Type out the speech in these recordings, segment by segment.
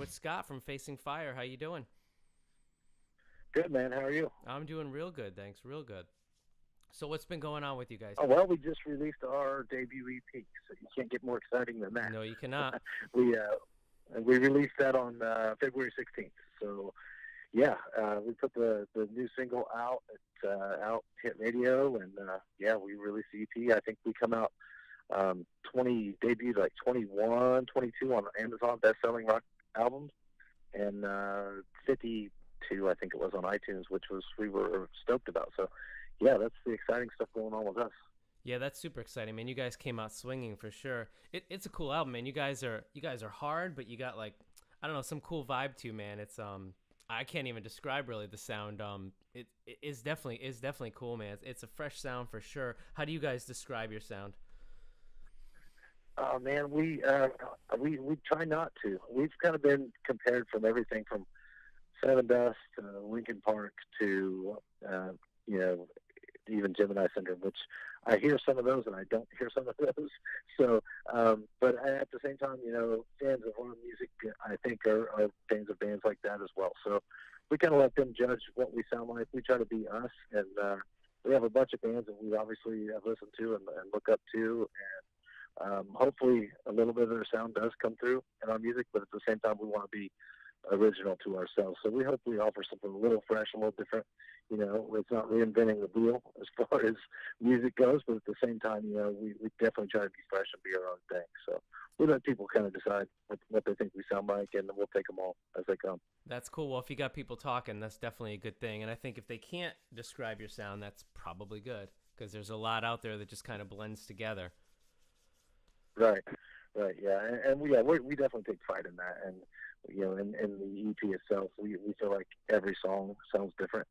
with Scott from Facing Fire. How you doing? Good, man. How are you? I'm doing real good, thanks. Real good. So what's been going on with you guys? Oh, well, we just released our debut EP, so you can't get more exciting than that. No, you cannot. We released that on February 16th. So yeah, we put the new single out. Out hit radio, and yeah, we released the EP. I think we come out 20 debuted like 21, 22 on Amazon best-selling rock albums, and 52 I think it was on iTunes, which was we were stoked about. So yeah, that's the exciting stuff going on with us. Yeah, that's super exciting, man. You guys came out swinging for sure. It's a cool album, man. You guys are hard, but you got like I don't know some cool vibe too, man. It's. I can't even describe really the sound. It is definitely cool, man. It's a fresh sound for sure. How do you guys describe your sound? Man, we try not to. We've kind of been compared from everything from Seven Dust to Lincoln Park to you know, even Gemini Syndrome, which I hear some of those and I don't hear some of those. So, but at the same time, fans of our music, I think, are fans of bands like that as well. So we kind of let them judge what we sound like. We try to be us, and we have a bunch of bands that we obviously have listened to and look up to, and hopefully a little bit of their sound does come through in our music, but at the same time, we want to be original to ourselves. So we hope we offer something a little fresh, a little different. It's not reinventing the wheel as far as music goes, but at the same time, we definitely try to be fresh and be our own thing. So we let people kind of decide what they think we sound like, and we'll take them all as they come. That's cool. Well, if you got people talking, that's definitely a good thing. And I think if they can't describe your sound, that's probably good because there's a lot out there that just kind of blends together. Right, right, yeah, we definitely take pride in that, and in the EP itself, we feel like every song sounds different.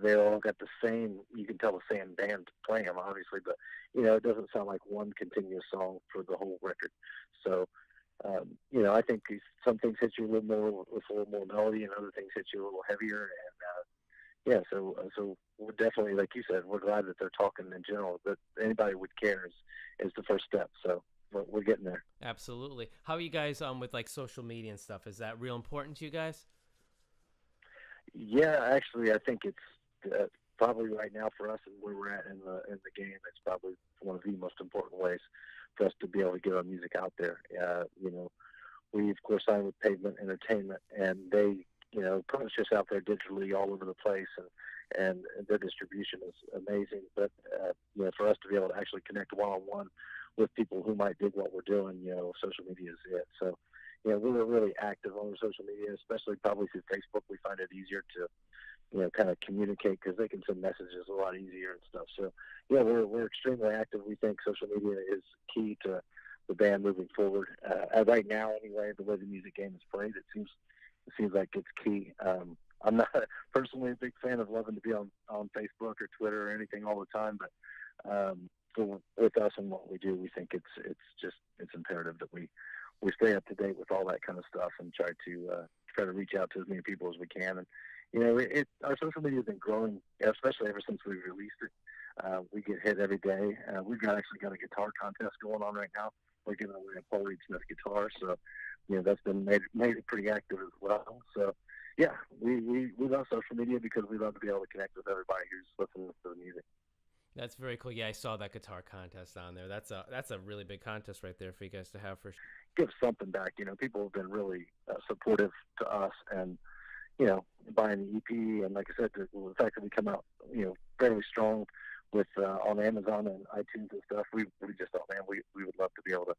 They all got the same. You can tell the same band playing them, obviously, but it doesn't sound like one continuous song for the whole record. So, I think some things hit you a little more with a little more melody, and other things hit you a little heavier. And yeah, so we're definitely, like you said, we're glad that they're talking in general. That anybody would care is the first step. So we're getting there. Absolutely. How are you guys with like social media and stuff? Is that real important to you guys? Yeah, actually, I think it's probably right now for us and where we're at in the game. It's probably one of the most important ways for us to be able to get our music out there. We of course signed with Pavement Entertainment, and they put us just out there digitally all over the place, and their distribution is amazing. But for us to be able to actually connect one on one with people who might dig what we're doing, social media is it. So we're really active on social media, especially probably through Facebook. We find it easier to, kind of communicate because they can send messages a lot easier and stuff. So, yeah, we're extremely active. We think social media is key to the band moving forward. Right now, anyway, the way the music game is played, it seems like it's key. I'm not personally a big fan of loving to be on Facebook or Twitter or anything all the time, but with us and what we do, we think it's imperative that we stay up to date with all that kind of stuff and try to reach out to as many people as we can. And our social media has been growing, especially ever since we released it. We get hit every day. We've actually got a guitar contest going on right now. We're giving away a Paul Reed Smith guitar, so that's been made it pretty active as well. So yeah, we love social media because we love to be able to connect with everybody who's listening to the music. That's very cool. Yeah, I saw that guitar contest on there. That's a really big contest right there for you guys to have for sure. Give something back. People have been really supportive to us, and buying the EP, and like I said, the fact that we come out, fairly strong with on Amazon and iTunes and stuff. We just thought, man, we would love to be able to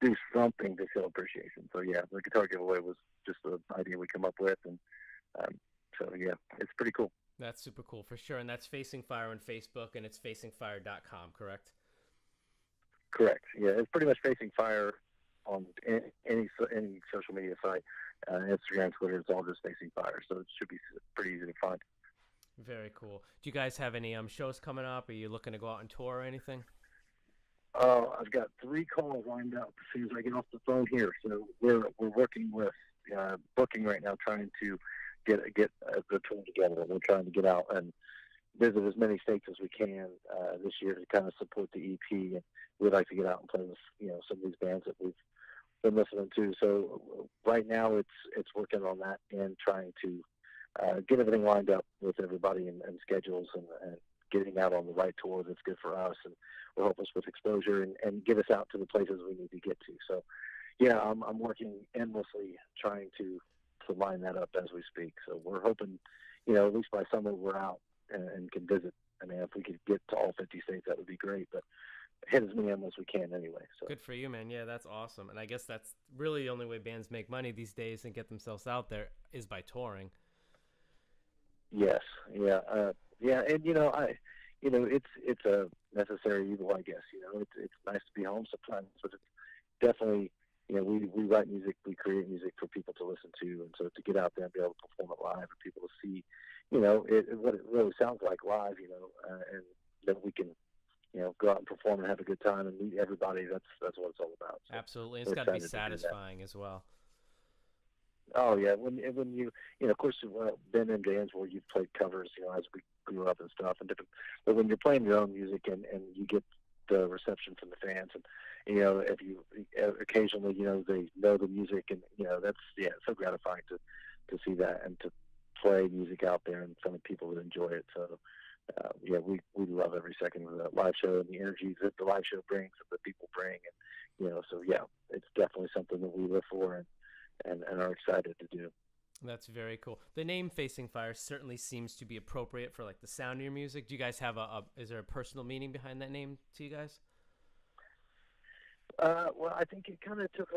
do something to show appreciation. So yeah, the guitar giveaway was just an idea we come up with, and so yeah, it's pretty cool. That's super cool for sure. And that's Facing Fire on Facebook, and it's facingfire.com, correct? Correct. Yeah, it's pretty much Facing Fire on any social media site, Instagram, Twitter. It's all just Facing Fire, so it should be pretty easy to find. Very cool. Do you guys have any shows coming up? Are you looking to go out on tour or anything? I've got 3 calls lined up as soon as I get off the phone here. So we're working with booking right now, trying to get the tour together. We're trying to get out and visit as many states as we can this year to kind of support the EP. And we'd like to get out and play with some of these bands that been listening to. So right now it's working on that and trying to get everything lined up with everybody and schedules and getting out on the right tour that's good for us and will help us with exposure and get us out to the places we need to get to. So yeah, I'm working endlessly trying to line that up as we speak. So we're hoping, at least by summer we're out and can visit. I mean, if we could get to all 50 states, that would be great. But hit as many as we can anyway. So Good for you, man. Yeah, that's awesome. And I guess that's really the only way bands make money these days and get themselves out there is by touring. yes, yeah, yeah, and it's a necessary evil, I guess. It's nice to be home sometimes, but it's definitely, we write music, we create music for people to listen to, and so to get out there and be able to perform it live and people to see, what it really sounds like live, and then we can, go out and perform and have a good time and meet everybody. That's what it's all about. So Absolutely. It's we're got to be excited to do that. satisfying as well. Oh yeah, when of course, been in bands where you've played covers, as we grew up and stuff, and different. But when you're playing your own music and you get the reception from the fans, and if you occasionally, they know the music, and that's it's so gratifying to see that and to play music out there in front of people that enjoy it. So yeah, we love every second of the live show and the energy that the live show brings and the people bring, and so yeah, it's definitely something that we live for and are excited to do. That's very cool. The name Facing Fire certainly seems to be appropriate for like the sound of your music. Do you guys have is there a personal meaning behind that name to you guys? Well, I think it kind of took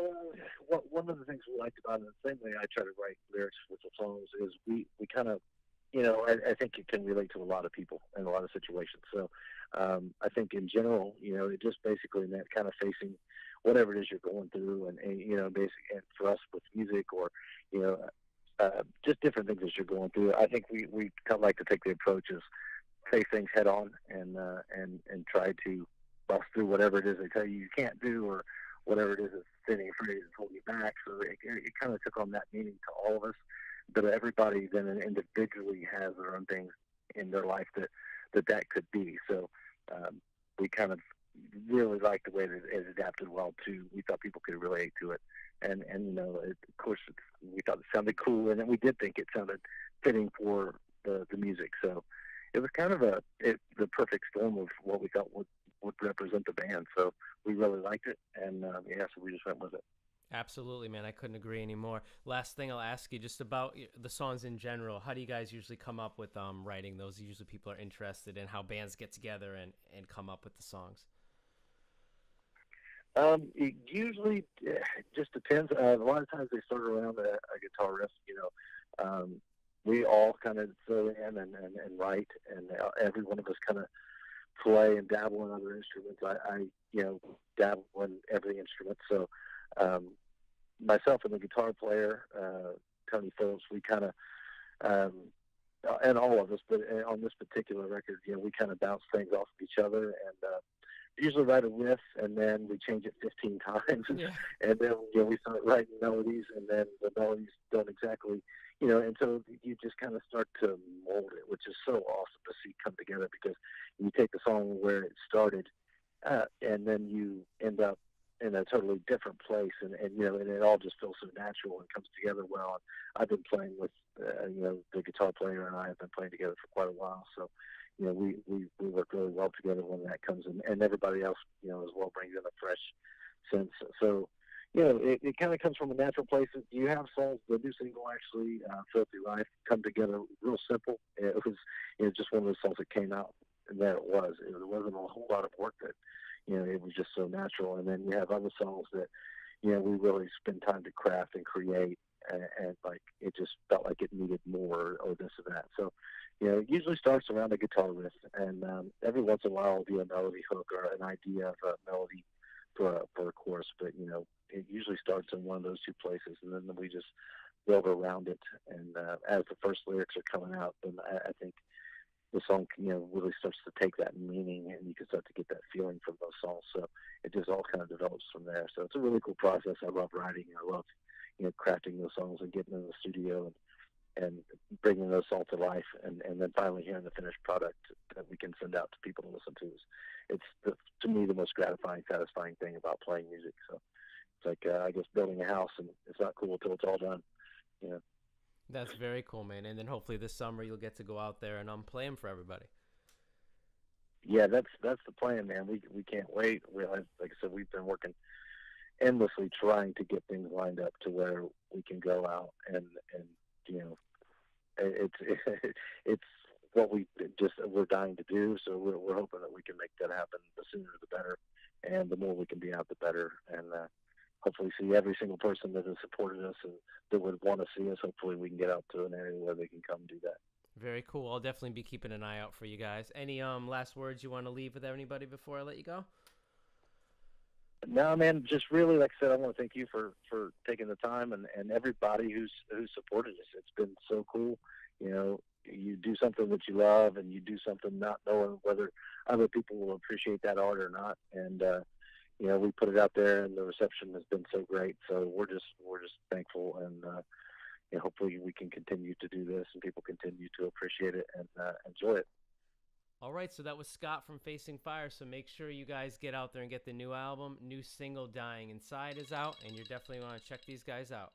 one of the things we liked about it, the same way I try to write lyrics with the songs, is we kind of, I think it can relate to a lot of people in a lot of situations. So I think in general, it just basically meant kind of facing whatever it is you're going through, and basically, and for us with music or, just different things that you're going through. I think we kind of like to take the approach is face things head on and try to bust through whatever it is they tell you can't do, or whatever it is that's sitting afraid is holding you back. So it kind of took on that meaning to all of us, but everybody then individually has their own things in their life that could be. So we kind of really liked the way that it adapted well to. We thought people could relate to it, and of course we thought it sounded cool, and then we did think it sounded fitting for the music. So it was kind of the perfect storm of what we thought would represent the band. So we really liked it, and yeah, so we just went with it. Absolutely, man. I couldn't agree anymore. Last thing I'll ask you, just about the songs in general. How do you guys usually come up with writing those? Usually people are interested in how bands get together and come up with the songs. It usually just depends. A lot of times they start around a guitar riff. We all kind of throw in and write, and every one of us kind of play and dabble in other instruments. I dabble in every instrument. So myself and the guitar player, Tony Phillips, we kind of, and all of us, but on this particular record, we kind of bounce things off of each other, and usually write a riff, and then we change it 15 times, Yeah. and then we start writing melodies, and then the melodies don't exactly, and so you just kind of start to mold it, which is so awesome to see come together, because you take the song where it started, and then you end up in a totally different place, and it all just feels so natural and comes together well. And I've been playing with, the guitar player and I have been playing together for quite a while, so we work really well together when that comes in, and everybody else, as well brings in a fresh sense. So, it kind of comes from a natural place. You have songs, the new single actually, Filthy Life, come together real simple. It was, just one of those songs that came out, and there it was. There wasn't a whole lot of work that, it was just so natural. And then you have other songs that, we really spend time to craft and create, and like, it just felt like it needed more or this or that. So, it usually starts around a guitar riff, and every once in a while will be a melody hook or an idea of a melody for a chorus. But it usually starts in one of those two places, and then we just build around it. And as the first lyrics are coming out, then I think the song really starts to take that meaning, and you can start to get that feeling from those songs. So it just all kind of develops from there. So it's a really cool process. I love writing. I love crafting those songs and getting in the studio and bringing those songs to life, and then finally hearing the finished product that we can send out to people to listen to. It's to me the most gratifying, satisfying thing about playing music. So It's like I guess building a house, and it's not cool until it's all done. You know. That's very cool, man. And then hopefully this summer you'll get to go out there and play them for everybody. Yeah, that's the plan, man. We can't wait. Like I said, we've been working endlessly trying to get things lined up to where we can go out and you know it's it's what we're dying to do. So we're hoping that we can make that happen. The sooner the better, and the more we can be out, the better. And hopefully see every single person that has supported us and that would want to see us. Hopefully we can get out to an area where they can come do that. Very cool. I'll definitely be keeping an eye out for you guys. Any last words you want to leave with anybody before I let you go? No, man, just really, like I said, I want to thank you for taking the time and everybody who's supported us. It's been so cool. You know, you do something that you love and you do something not knowing whether other people will appreciate that art or not. And, you know, we put it out there and the reception has been so great. So we're just thankful, and, you know, hopefully we can continue to do this and people continue to appreciate it and enjoy it. All right, so that was Scott from Facing Fire. So make sure you guys get out there and get the new album. New single, Dying Inside, is out, and you definitely want to check these guys out.